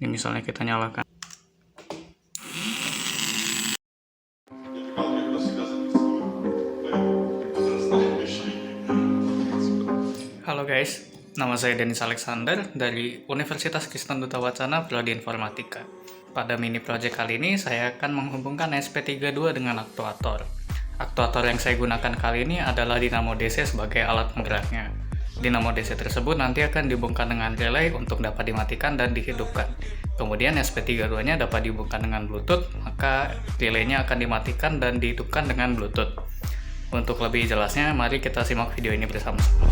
Ini misalnya kita nyalakan. Halo guys, nama saya Denis Alexander dari Universitas Kristen Duta Wacana Prodi Informatika. Pada mini project kali ini saya akan menghubungkan SP32 dengan aktuator. Aktuator yang saya gunakan kali ini adalah dinamo DC sebagai alat penggeraknya. Dinamo DC tersebut nanti akan dihubungkan dengan relay untuk dapat dimatikan dan dihidupkan. Kemudian SP32-nya dapat dihubungkan dengan Bluetooth, maka relaynya akan dimatikan dan dihidupkan dengan Bluetooth. Untuk lebih jelasnya, mari kita simak video ini bersama-sama.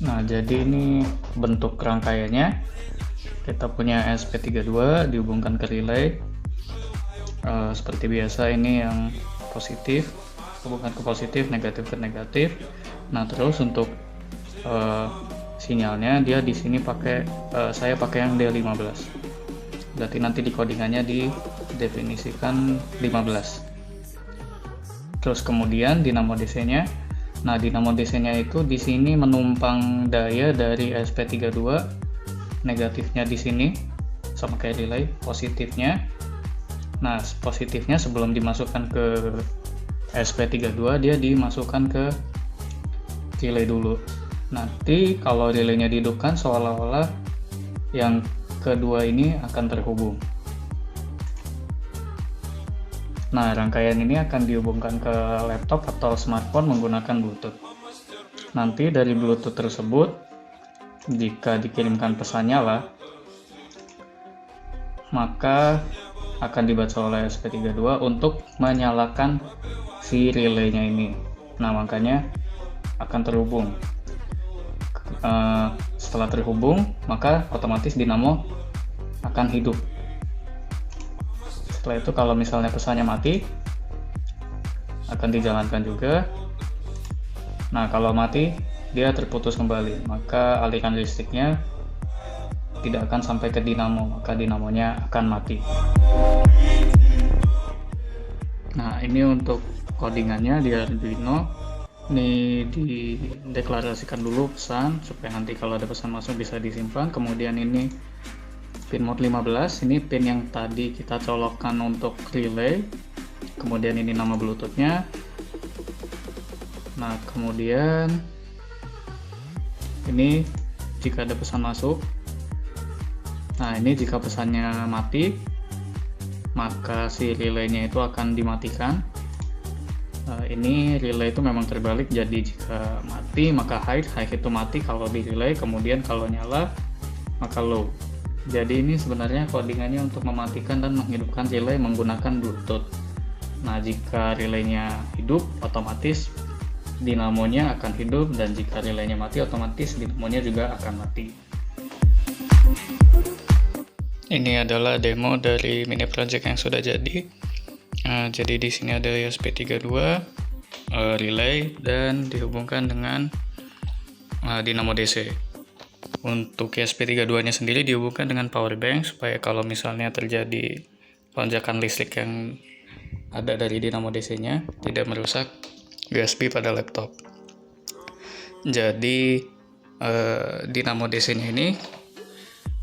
Nah, jadi ini bentuk rangkaiannya. Kita punya SP32 dihubungkan ke relay. Seperti biasa, ini yang positif, hubungan ke positif, negatif ke negatif. Nah, terus untuk sinyalnya dia di sini saya pakai yang D15. Berarti nanti di codingannya didefinisikan 15. Terus kemudian dinamo DC-nya. Nah, dinamo DC-nya itu di sini menumpang daya dari SP32, negatifnya di sini sama kayak relay, positifnya. Nah, positifnya sebelum dimasukkan ke SP32 dia dimasukkan ke relay dulu. Nanti kalau relaynya dihidupkan seolah-olah yang kedua ini akan terhubung. Nah, rangkaian ini akan dihubungkan ke laptop atau smartphone menggunakan Bluetooth. Nanti dari Bluetooth tersebut, jika dikirimkan pesan nyala, maka akan dibaca oleh SP32 untuk menyalakan si relaynya ini. Nah, makanya akan terhubung. Setelah terhubung, maka otomatis dinamo akan hidup. Setelah itu kalau misalnya pesannya mati, akan dijalankan juga. Nah, kalau mati, dia terputus kembali, maka aliran listriknya tidak akan sampai ke dinamo, maka dinamonya akan mati. Nah, ini untuk codingannya di Arduino. Ini dideklarasikan dulu pesan, supaya nanti kalau ada pesan masuk bisa disimpan. Kemudian ini pin mode 15, ini pin yang tadi kita colokkan untuk relay. Kemudian ini nama Bluetooth-nya. Nah, kemudian ini jika ada pesan masuk. Nah, ini jika pesannya mati, maka si relaynya itu akan dimatikan. Ini relay itu memang terbalik, jadi jika mati maka high itu mati kalau di relay, kemudian kalau nyala maka low. Jadi ini sebenarnya codingannya untuk mematikan dan menghidupkan relay menggunakan Bluetooth. Nah, jika relaynya hidup, otomatis dinamonya akan hidup, dan jika relaynya mati, otomatis dinamonya juga akan mati. Ini adalah demo dari mini project yang sudah jadi. Jadi di sini ada SP32, relay, dan dihubungkan dengan dinamo DC. Untuk SP32-nya sendiri dihubungkan dengan power bank supaya kalau misalnya terjadi lonjakan listrik yang ada dari dinamo DC-nya tidak merusak USB pada laptop. Jadi dinamo DC-nya ini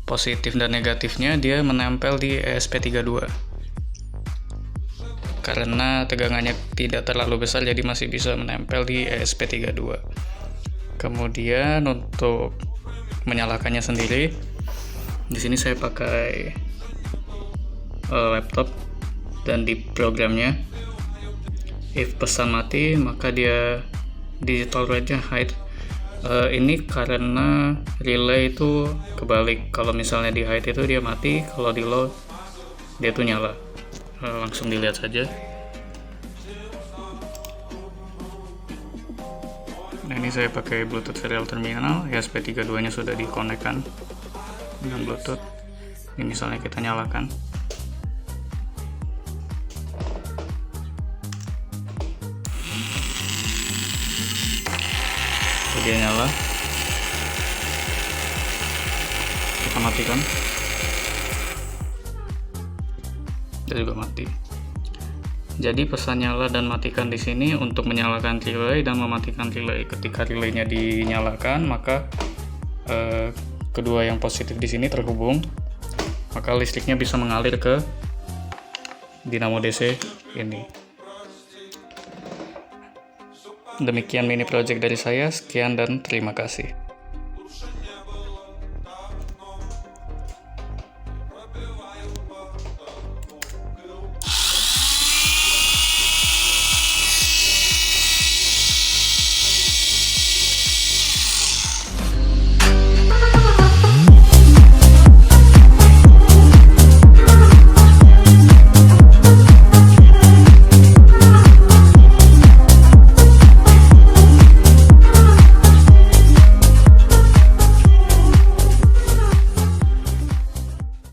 positif dan negatifnya dia menempel di SP32. Karena tegangannya tidak terlalu besar, jadi masih bisa menempel di SP32. Kemudian untuk menyalakannya sendiri, di sini saya pakai laptop, dan di programnya if pesan mati maka dia digital rate-nya hide. Ini karena relay itu kebalik, kalau misalnya di hide itu dia mati, kalau di low dia tuh nyala. Langsung dilihat saja. Nah, ini saya pakai Bluetooth serial terminal, SP32-nya sudah dikonekkan dengan Bluetooth. Ini misalnya kita nyalakan. Dia nyala. Kita matikan. Dia juga mati. Jadi pesan nyala dan matikan di sini untuk menyalakan relay dan mematikan relay. Ketika relaynya dinyalakan, maka kedua yang positif di sini terhubung, maka listriknya bisa mengalir ke dinamo DC ini. Demikian mini project dari saya, sekian dan terima kasih.